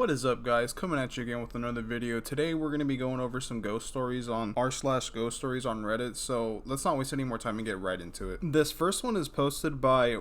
What is up, guys? Coming at you again with another video. Today we're going to be going over some ghost stories on r/ghost stories on Reddit, so let's not waste any more time and get right into it. This first one is posted by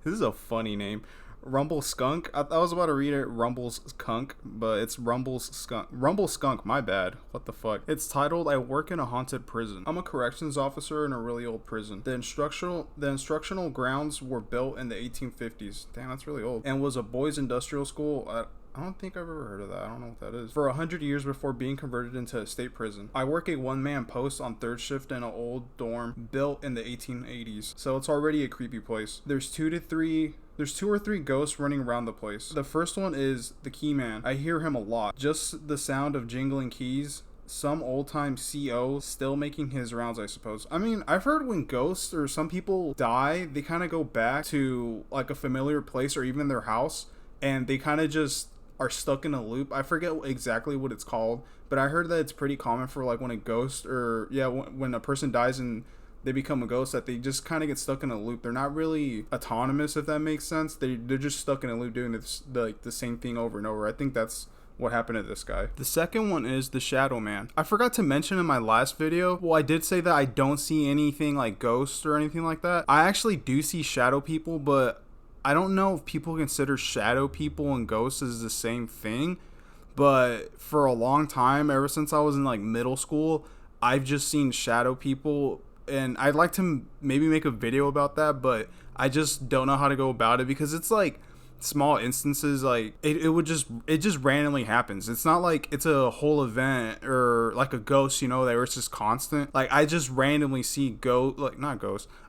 this is a funny name, Rumble Skunk. I was about to read it Rumble's Skunk, but it's Rumble's Skunk. Rumble Skunk, my bad. What the fuck? It's titled, I work in a haunted prison. I'm a corrections officer in a really old prison. The instructional grounds were built in the 1850s. Damn, that's really old. And was a boys' industrial school. I don't think I've ever heard of that. I don't know what that is. For 100 years before being converted into a state prison. I work a one-man post on third shift in an old dorm built in the 1880s. So it's already a creepy place. There's two or three ghosts running around the place. The first one is the key man. I hear him a lot. Just the sound of jingling keys. Some old-time CO still making his rounds, I suppose. I mean, I've heard when ghosts or some people die, they kind of go back to like a familiar place or even their house, and they kind of just are stuck in a loop. I forget exactly what it's called, but I heard that it's pretty common for like when a ghost when a person dies and they become a ghost, that they just kind of get stuck in a loop. They're not really autonomous, if that makes sense. They're just stuck in a loop doing the same thing over and over. I think that's what happened to this guy. The second one is the Shadow Man. I forgot to mention in my last video, well, I did say that I don't see anything like ghosts or anything like that. I actually do see shadow people, but I don't know if people consider shadow people and ghosts as the same thing. But for a long time, ever since I was in like middle school, I've just seen shadow people, and I'd like to maybe make a video about that, but I just don't know how to go about it because it's like small instances. Like it just randomly happens. It's not like it's a whole event or like a ghost, that where it's just constant. Like I just randomly see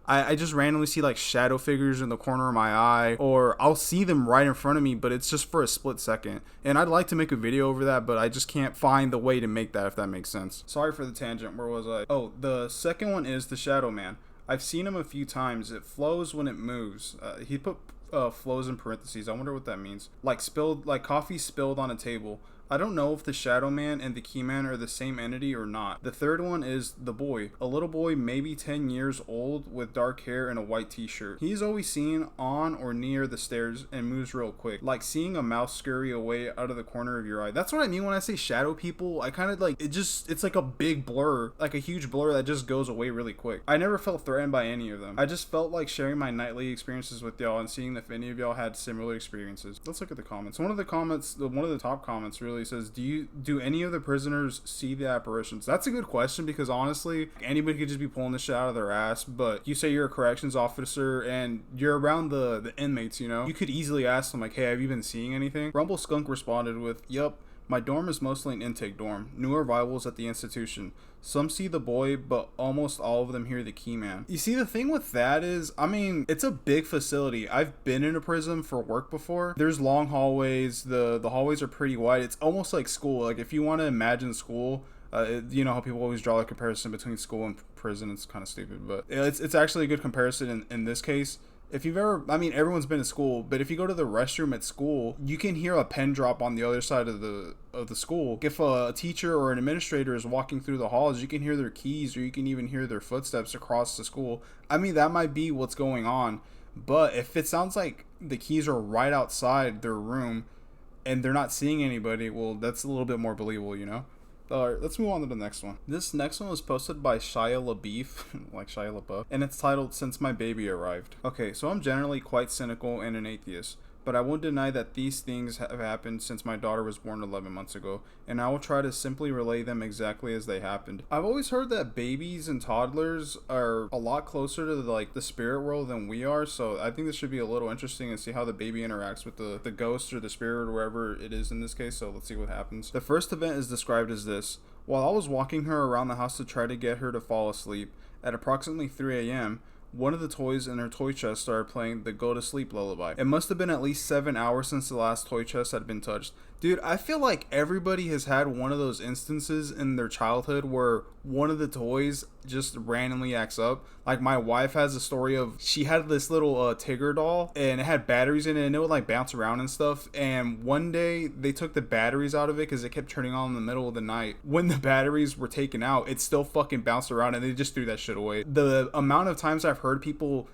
I just randomly see like shadow figures in the corner of my eye, or I'll see them right in front of me, but it's just for a split second. And I'd like to make a video over that, but I just can't find the way to make that, if that makes sense. Sorry for the tangent. Where was I? Oh, the second one is the Shadow Man. I've seen him a few times. It flows when it moves. He put flows in parentheses. I wonder what that means. Like coffee spilled on a table. I don't know if the Shadow Man and the Key Man are the same entity or not. The third one is the boy. A little boy, maybe 10 years old, with dark hair and a white t-shirt. He's always seen on or near the stairs and moves real quick. Like seeing a mouse scurry away out of the corner of your eye. That's what I mean when I say shadow people. I kind of like, it's like a big blur, like a huge blur that just goes away really quick. I never felt threatened by any of them. I just felt like sharing my nightly experiences with y'all and seeing if any of y'all had similar experiences. Let's look at the comments. One of the top comments really says, do any of the prisoners see the apparitions? That's a good question, because honestly, anybody could just be pulling this shit out of their ass. But you say you're a corrections officer and you're around the inmates, you could easily ask them like, hey, have you been seeing anything? Rumble Skunk responded with, yup, my dorm is mostly an intake dorm. New arrivals at the institution. Some see the boy, but almost all of them hear the Key Man. You see, the thing with that is, I mean, it's a big facility. I've been in a prison for work before. There's long hallways. The hallways are pretty wide. It's almost like school. Like if you want to imagine school, you know how people always draw a comparison between school and prison. It's kind of stupid, but it's actually a good comparison in this case. If you've ever, I mean, everyone's been to school, but if you go to the restroom at school, you can hear a pen drop on the other side of the school. If a teacher or an administrator is walking through the halls, you can hear their keys, or you can even hear their footsteps across the school. I mean, that might be what's going on, but if it sounds like the keys are right outside their room and they're not seeing anybody, well, that's a little bit more believable, Alright, let's move on to the next one. This next one was posted by Shia LaBeouf, like Shia LaBeouf, and it's titled, Since My Baby Arrived. Okay, so I'm generally quite cynical and an atheist, but I won't deny that these things have happened since my daughter was born 11 months ago, and I will try to simply relay them exactly as they happened. I've always heard that babies and toddlers are a lot closer to the spirit world than we are, so I think this should be a little interesting and see how the baby interacts with the ghost or the spirit or wherever it is in this case, so let's see what happens. The first event is described as this. While I was walking her around the house to try to get her to fall asleep, at approximately 3 a.m., one of the toys in her toy chest started playing the go to sleep lullaby. It must have been at least 7 hours since the last toy chest had been touched. Dude, I feel like everybody has had one of those instances in their childhood where one of the toys just randomly acts up. Like my wife has a story of, she had this little Tigger doll and it had batteries in it and it would like bounce around and stuff. And one day they took the batteries out of it because it kept turning on in the middle of the night. When the batteries were taken out, it still fucking bounced around and they just threw that shit away. The amount of times I've heard people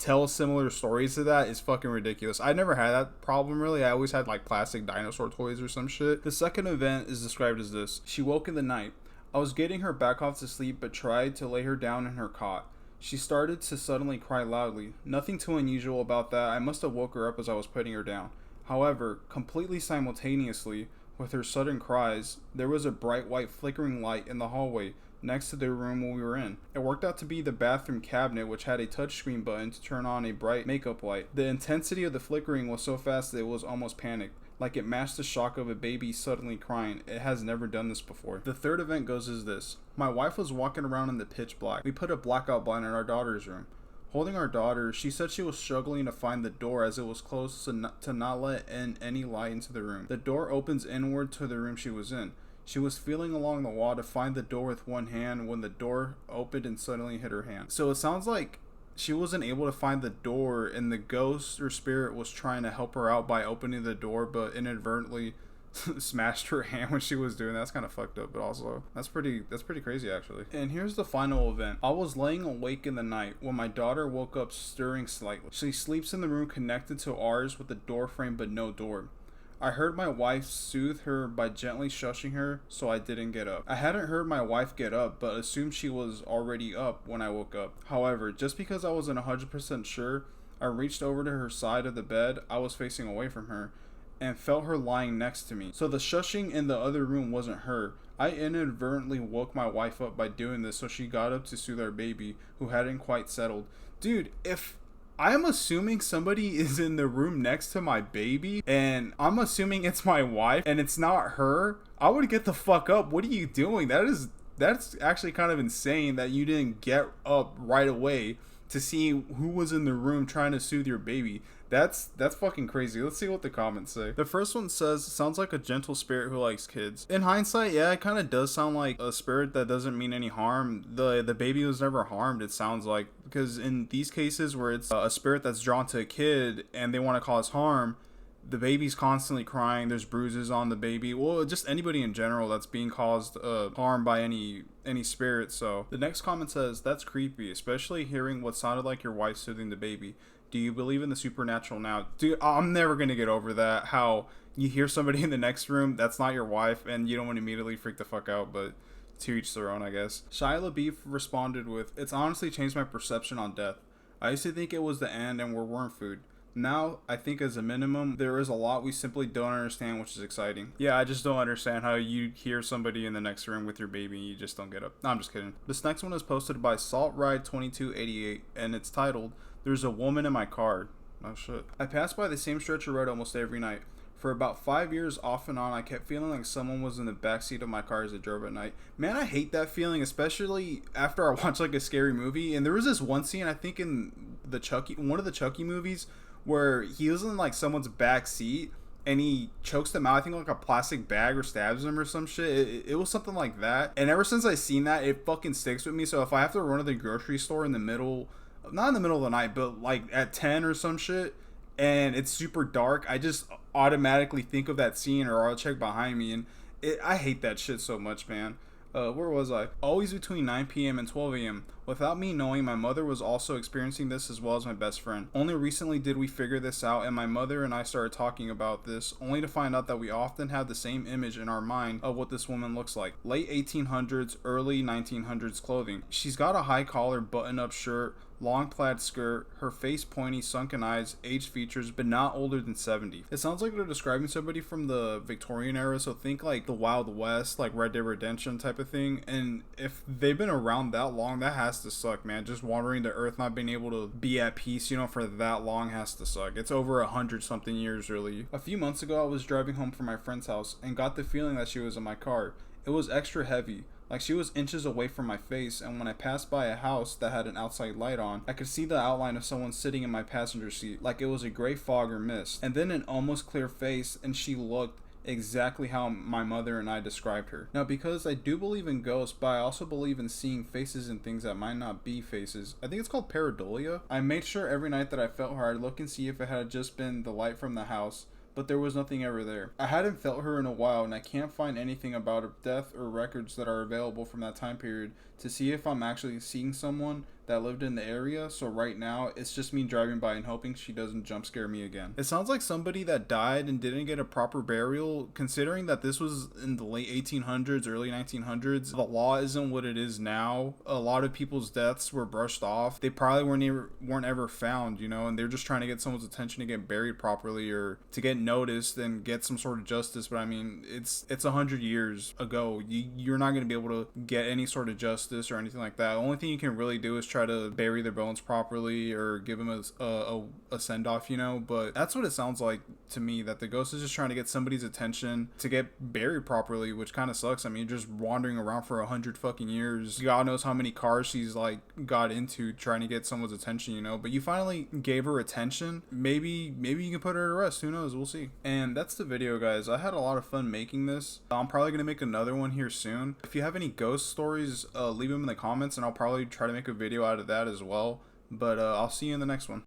tell similar stories to that is fucking ridiculous. I never had that problem really. I always had like plastic dinosaur toys or some shit. The second event is described as this. She woke in the night. I was getting her back off to sleep but tried to lay her down in her cot. She started to suddenly cry loudly. Nothing too unusual about that. I must have woke her up as I was putting her down. However, completely simultaneously with her sudden cries, there was a bright white flickering light in the hallway next to the room we were in. It worked out to be the bathroom cabinet, which had a touchscreen button to turn on a bright makeup light. The intensity of the flickering was so fast that it was almost panic, like it matched the shock of a baby suddenly crying. It has never done this before. The third event goes as this. My wife was walking around in the pitch black. We put a blackout blind in our daughter's room. Holding our daughter, she said she was struggling to find the door as it was closed to not let in any light into the room. The door opens inward to the room she was in. She was feeling along the wall to find the door with one hand when the door opened and suddenly hit her hand. So it sounds like she wasn't able to find the door and the ghost or spirit was trying to help her out by opening the door, but inadvertently smashed her hand when she was doing that. That's kind of fucked up, but also that's pretty crazy actually. And here's the final event. I was laying awake in the night when my daughter woke up stirring slightly. She sleeps in the room connected to ours with a door frame but no door. I heard my wife soothe her by gently shushing her so I didn't get up. I hadn't heard my wife get up but assumed she was already up when I woke up. However, just because I wasn't 100% sure, I reached over to her side of the bed I was facing away from her and felt her lying next to me. So the shushing in the other room wasn't her. I inadvertently woke my wife up by doing this so she got up to soothe our baby who hadn't quite settled. Dude, if I'm assuming somebody is in the room next to my baby and I'm assuming it's my wife and it's not her, I would get the fuck up. What are you doing? That's actually kind of insane that you didn't get up right away to see who was in the room trying to soothe your baby. That's fucking crazy. Let's see what the comments say. The first one says, sounds like a gentle spirit who likes kids. In hindsight, yeah, it kind of does sound like a spirit that doesn't mean any harm. The baby was never harmed, it sounds like, because in these cases where it's a spirit that's drawn to a kid and they want to cause harm, the baby's constantly crying, there's bruises on the baby, well, just anybody in general that's being caused harm by any spirit. So the next comment says, that's creepy, especially hearing what sounded like your wife soothing the baby. Do you believe in the supernatural now? Dude, I'm never gonna get over that, how you hear somebody in the next room that's not your wife and you don't want to immediately freak the fuck out, but to each their own, I guess. Shia LaBeouf responded with, it's honestly changed my perception on death. I used to think it was the end and we're worm food. Now, I think as a minimum, there is a lot we simply don't understand, which is exciting. Yeah, I just don't understand how you hear somebody in the next room with your baby and you just don't get up. No, I'm just kidding. This next one is posted by SaltRide2288 and it's titled, There's a Woman in My Car. Oh shit. I pass by the same stretch of road almost every night. For about 5 years off and on, I kept feeling like someone was in the backseat of my car as I drove at night. Man, I hate that feeling, especially after I watch like a scary movie. And there was this one scene, I think in one of the Chucky movies, where he was in like someone's back seat and he chokes them out, I think like a plastic bag, or stabs them or some shit. It was something like that. And ever since I seen that, it fucking sticks with me. So if I have to run to the grocery store in the middle, not in the middle of the night, but like at 10 or some shit, and it's super dark, I just automatically think of that scene, or I'll check behind me, and I hate that shit so much, man. Where was I? Always between 9 p.m. and 12 a.m. Without me knowing, my mother was also experiencing this as well as my best friend. Only recently did we figure this out, and my mother and I started talking about this, only to find out that we often have the same image in our mind of what this woman looks like. Late 1800s, early 1900s clothing. She's got a high collar button-up shirt, long plaid skirt, her face pointy, sunken eyes, aged features, but not older than 70. It sounds like they're describing somebody from the Victorian era, so think like the Wild West, like Red Dead Redemption type of thing. And if they've been around that long, that has to suck, man. Just wandering the earth, not being able to be at peace, for that long has to suck. It's over 100 something years, really. A few months ago, I was driving home from my friend's house and got the feeling that she was in my car. It was extra heavy. Like she was inches away from my face, and when I passed by a house that had an outside light on, I could see the outline of someone sitting in my passenger seat, like it was a gray fog or mist, and then an almost clear face, and she looked exactly how my mother and I described her. Now, because I do believe in ghosts, but I also believe in seeing faces and things that might not be faces. I think it's called pareidolia. I made sure every night that I felt her, I'd look and see if it had just been the light from the house, but there was nothing ever there. I hadn't felt her in a while, and I can't find anything about her death or records that are available from that time period to see if I'm actually seeing someone that lived in the area, so right now it's just me driving by and hoping she doesn't jump scare me again. It sounds like somebody that died and didn't get a proper burial, considering that this was in the late 1800s, early 1900s. The law isn't what it is now. A lot of people's deaths were brushed off. They probably weren't ever found, you know, and they're just trying to get someone's attention to get buried properly or to get noticed and get some sort of justice. But I mean, it's 100 years ago. You're not going to be able to get any sort of justice or anything like that. The only thing you can really do is try to bury their bones properly or give them a send-off, you know. But that's what it sounds like to me, that the ghost is just trying to get somebody's attention to get buried properly, which kind of sucks. I mean, you're just wandering around for 100 fucking years. God knows how many cars she's like got into trying to get someone's attention, you know. But you finally gave her attention. Maybe you can put her to rest. Who knows? We'll see. And that's the video, guys. I had a lot of fun making this. I'm probably gonna make another one here soon. If you have any ghost stories, leave them in the comments, and I'll probably try to make a video out of that as well. But I'll see you in the next one.